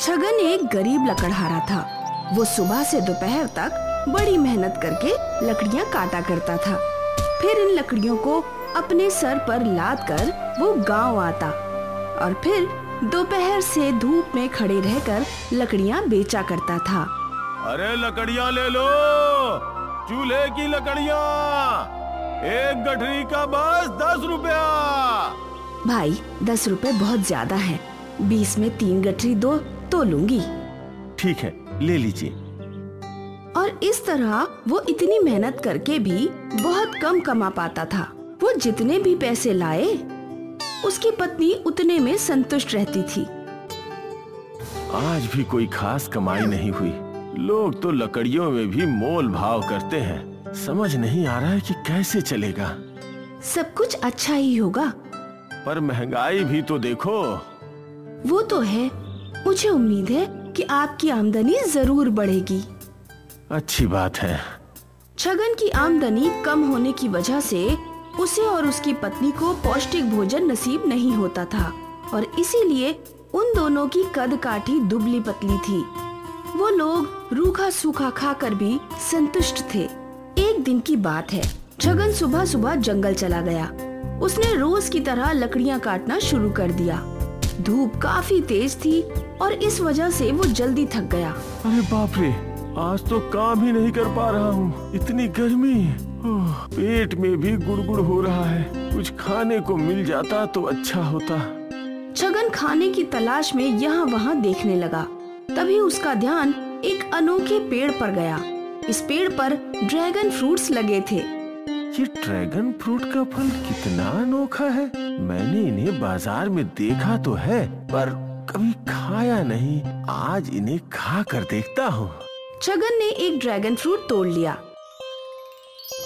छगन एक गरीब लकड़हारा था। वो सुबह से दोपहर तक बड़ी मेहनत करके लकड़ियाँ काटा करता था। फिर इन लकड़ियों को अपने सर पर लाद कर वो गांव आता और फिर दोपहर से धूप में खड़े रहकर लकड़ियाँ बेचा करता था। अरे लकड़ियाँ ले लो, चूल्हे की लकड़ियाँ, एक गठरी का बस 10 रुपया। भाई 10 रुपए बहुत ज्यादा है, 20 में 3 गठरी दो तो लूंगी। ठीक है, ले लीजिए। और इस तरह वो इतनी मेहनत करके भी बहुत कम कमा पाता था। वो जितने भी पैसे लाए उसकी पत्नी उतने में संतुष्ट रहती थी। आज भी कोई खास कमाई नहीं हुई। लोग तो लकड़ियों में भी मोल भाव करते हैं। समझ नहीं आ रहा है कि कैसे चलेगा। सब कुछ अच्छा ही होगा, पर महंगाई भी तो देखो। वो तो है। मुझे उम्मीद है कि आपकी आमदनी जरूर बढ़ेगी। अच्छी बात है। छगन की आमदनी कम होने की वजह से उसे और उसकी पत्नी को पौष्टिक भोजन नसीब नहीं होता था और इसीलिए उन दोनों की कद काठी दुबली पतली थी। वो लोग रूखा सूखा खाकर भी संतुष्ट थे। एक दिन की बात है, छगन सुबह सुबह जंगल चला गया। उसने रोज की तरह लकड़ियाँ काटना शुरू कर दिया। धूप काफी तेज थी और इस वजह से वो जल्दी थक गया। अरे बाप रे, आज तो काम ही नहीं कर पा रहा हूँ। इतनी गर्मी, पेट में भी गुड़गुड़ हो रहा है। कुछ खाने को मिल जाता तो अच्छा होता। छगन खाने की तलाश में यहाँ वहाँ देखने लगा। तभी उसका ध्यान एक अनोखे पेड़ पर गया। इस पेड़ पर ड्रैगन फ्रूट्स लगे थे। ये ड्रैगन फ्रूट का फल कितना अनोखा है। मैंने इन्हें बाजार में देखा तो है, पर कभी खाया नहीं। आज इन्हें खा कर देखता हूँ। छगन ने एक ड्रैगन फ्रूट तोड़ लिया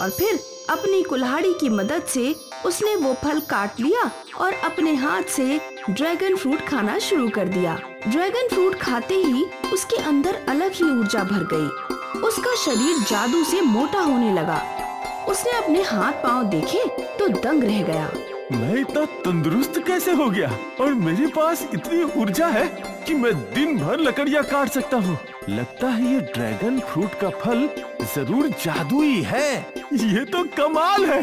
और फिर अपनी कुल्हाड़ी की मदद से उसने वो फल काट लिया और अपने हाथ से ड्रैगन फ्रूट खाना शुरू कर दिया। ड्रैगन फ्रूट खाते ही उसके अंदर अलग ही ऊर्जा भर गई। उसका शरीर जादू से मोटा होने लगा। उसने अपने हाथ पांव देखे तो दंग रह गया। मैं इतना तंदुरुस्त कैसे हो गया और मेरे पास इतनी ऊर्जा है कि मैं दिन भर लकड़ियाँ काट सकता हूँ। लगता है ये ड्रैगन फ्रूट का फल जरूर जादुई है। ये तो कमाल है।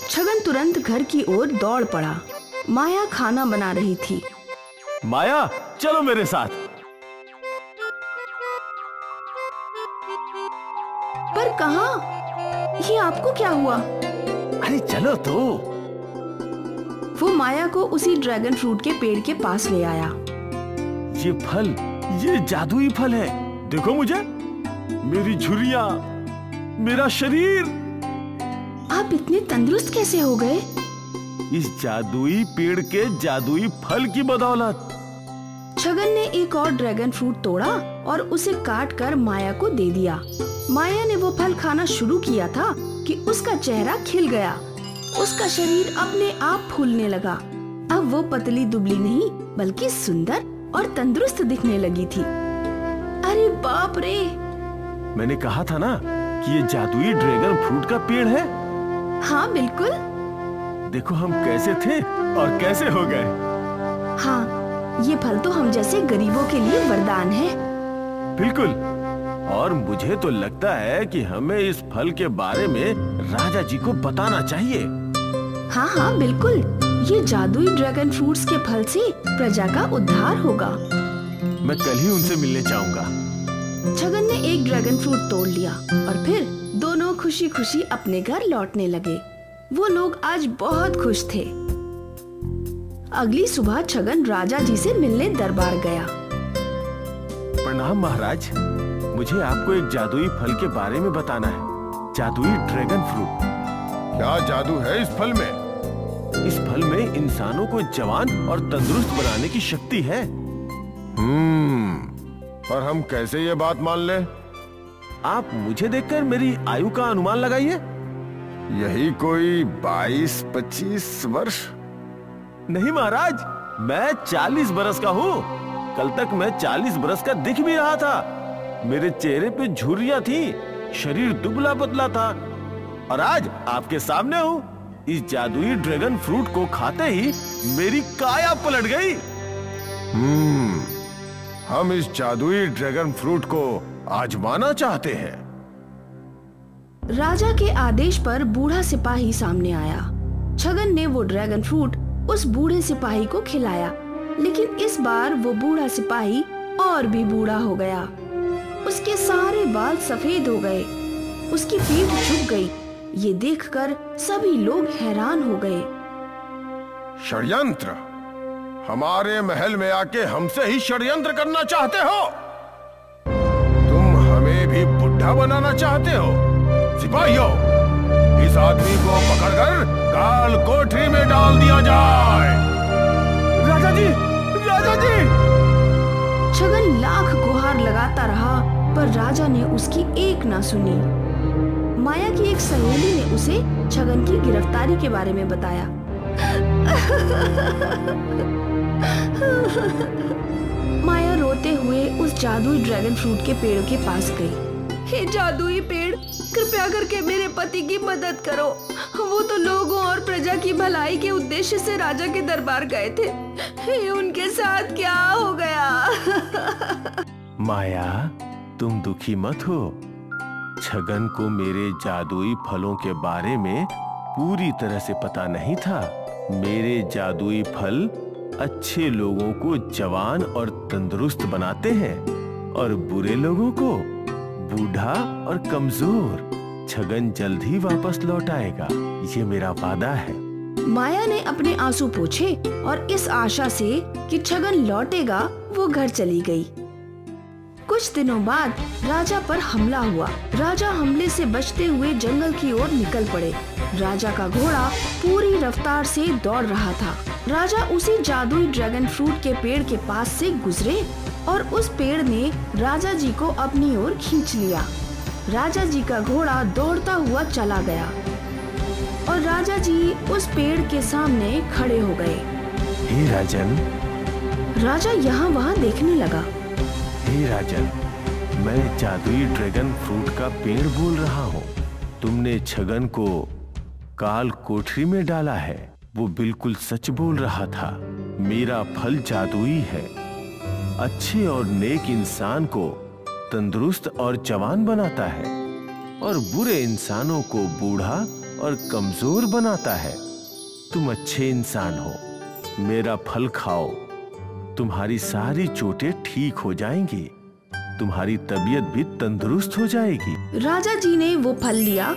छगन तुरंत घर की ओर दौड़ पड़ा। माया खाना बना रही थी। माया, चलो मेरे साथ। पर कहाँ? ये आपको क्या हुआ? अरे चलो तो। वो माया को उसी ड्रैगन फ्रूट के पेड़ के पास ले आया। ये फल, ये जादुई फल है। देखो मुझे, मेरी झुर्रियाँ, मेरा शरीर। आप इतने तंदुरुस्त कैसे हो गए? इस जादुई पेड़ के जादुई फल की बदौलत। छगन ने एक और ड्रैगन फ्रूट तोड़ा और उसे काट कर माया को दे दिया। माया ने वो फल खाना शुरू किया था कि उसका चेहरा खिल गया। उसका शरीर अपने आप फूलने लगा। अब वो पतली दुबली नहीं बल्कि सुंदर और तंदुरुस्त दिखने लगी थी। अरे बाप रे! मैंने कहा था ना कि ये जादुई ड्रैगन फ्रूट का पेड़ है। हाँ बिल्कुल। देखो हम कैसे थे और कैसे हो गए। हाँ, ये फल तो हम जैसे गरीबों के लिए वरदान है। बिल्कुल। और मुझे तो लगता है कि हमें इस फल के बारे में राजा जी को बताना चाहिए। हाँ हाँ बिल्कुल। ये जादुई ड्रैगन फ्रूट्स के फल से प्रजा का उद्धार होगा। मैं कल ही उनसे मिलने जाऊंगा। छगन ने एक ड्रैगन फ्रूट तोड़ लिया और फिर दोनों खुशी खुशी अपने घर लौटने लगे। वो लोग आज बहुत खुश थे। अगली सुबह छगन राजा जी से मिलने दरबार गया। प्रणाम महाराज, मुझे आपको एक जादुई फल के बारे में बताना है। जादुई ड्रैगन फ्रूट। क्या जादू है इस फल में? इस फल में इंसानों को जवान और तंदुरुस्त बनाने की शक्ति है। पर हम कैसे ये बात मान लें? आप मुझे देखकर मेरी आयु का अनुमान लगाइए। यही कोई 22-25 वर्ष? नहीं महाराज, मैं 40 बरस का हूँ। कल तक मैं 40 बरस का दिख भी रहा था। मेरे चेहरे पे झुर्रियाँ थी, शरीर दुबला पतला था और आज आपके सामने हूँ। इस जादुई ड्रैगन फ्रूट को खाते ही मेरी काया पलट गई। हम इस जादुई ड्रैगन फ्रूट को आजमाना चाहते हैं। राजा के आदेश पर बूढ़ा सिपाही सामने आया। छगन ने वो ड्रैगन फ्रूट उस बूढ़े सिपाही को खिलाया, लेकिन इस बार वो बूढ़ा सिपाही और भी बूढ़ा हो गया। उसके सारे बाल सफेद हो गए, उसकी पीठ झुक गई। ये देखकर सभी लोग हैरान हो गए। षड्यंत्र! हमारे महल में आके हमसे ही षड्यंत्र करना चाहते हो? तुम हमें भी बुढ़ा बनाना चाहते हो? सिपाहियों, इस आदमी को पकड़कर काल कोठरी में डाल दिया जाए। राजा जी, राजा जी! छगन लाख गुहार लगाता रहा, पर राजा ने उसकी एक ना सुनी। माया की एक सहेली ने उसे छगन की गिरफ्तारी के बारे में बताया। माया रोते हुए उस जादुई ड्रैगन फ्रूट के पेड़ के पास गई। हे जादुई पेड़, कृपया करके मेरे पति की मदद करो। वो तो लोगों और प्रजा की भलाई के उद्देश्य से राजा के दरबार गए थे। हे उनके साथ क्या हो गया? माया, तुम दुखी मत हो। छगन को मेरे जादुई फलों के बारे में पूरी तरह से पता नहीं था। मेरे जादुई फल अच्छे लोगों को जवान और तंदुरुस्त बनाते हैं और बुरे लोगों को बूढ़ा और कमजोर। छगन जल्द ही वापस लौट आएगा, ये मेरा वादा है। माया ने अपने आंसू पोंछे और इस आशा से कि छगन लौटेगा वो घर चली गई। कुछ दिनों बाद राजा पर हमला हुआ। राजा हमले से बचते हुए जंगल की ओर निकल पड़े। राजा का घोड़ा पूरी रफ्तार से दौड़ रहा था। राजा उसी जादुई ड्रैगन फ्रूट के पेड़ के पास से गुजरे और उस पेड़ ने राजा जी को अपनी ओर खींच लिया। राजा जी का घोड़ा दौड़ता हुआ चला गया और राजा जी उस पेड़ के सामने खड़े हो गए। हे राजन! राजा यहाँ वहाँ देखने लगा। हे राजन, मैं जादुई ड्रैगन फ्रूट का पेड़ बोल रहा हूँ। तुमने छगन को काल कोठरी में डाला है, वो बिल्कुल सच बोल रहा था। मेरा फल जादुई है, अच्छे और नेक इंसान को तंदुरुस्त और जवान बनाता है और बुरे इंसानों को बूढ़ा और कमजोर बनाता है। तुम अच्छे इंसान हो, मेरा फल खाओ, तुम्हारी सारी चोटें ठीक हो जाएंगी, तुम्हारी तबीयत भी तंदुरुस्त हो जाएगी। राजा जी ने वो फल लिया।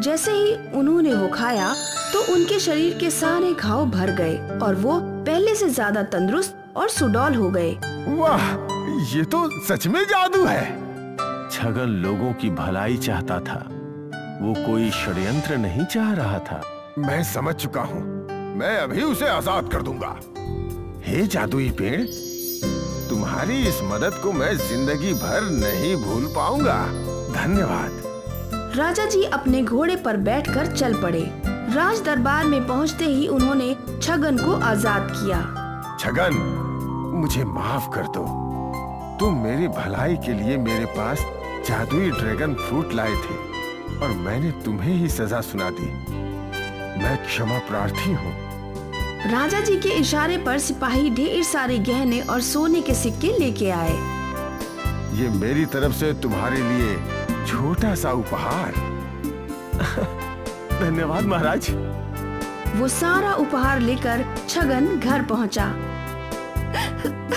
जैसे ही उन्होंने वो खाया तो उनके शरीर के सारे घाव भर गए और वो पहले से ज्यादा तंदुरुस्त और सुडौल हो गए। वाह, ये तो सच में जादू है। छगन लोगों की भलाई चाहता था, वो कोई षड्यंत्र नहीं चाह रहा था। मैं समझ चुका हूँ, मैं अभी उसे आजाद कर दूंगा। हे जादुई पेड़, तुम्हारी इस मदद को मैं जिंदगी भर नहीं भूल पाऊंगा। धन्यवाद। राजा जी अपने घोड़े पर बैठकर चल पड़े। राज दरबार में पहुंचते ही उन्होंने छगन को आजाद किया। छगन, मुझे माफ कर दो। तुम मेरी भलाई के लिए मेरे पास जादुई ड्रैगन फ्रूट लाए थे और मैंने तुम्हें ही सजा सुना दी। मैं क्षमा प्रार्थी हूँ। राजा जी के इशारे पर सिपाही ढेर सारे गहने और सोने के सिक्के लेके आए। ये मेरी तरफ से तुम्हारे लिए छोटा सा उपहार। धन्यवाद महाराज। वो सारा उपहार लेकर छगन घर पहुंचा।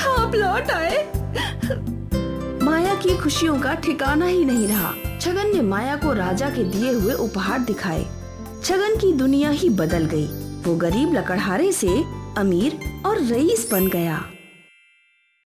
आप लौट आए। माया की खुशियों का ठिकाना ही नहीं रहा। छगन ने माया को राजा के दिए हुए उपहार दिखाए। छगन की दुनिया ही बदल गई। वो गरीब लकड़हारे से अमीर और रईस बन गया।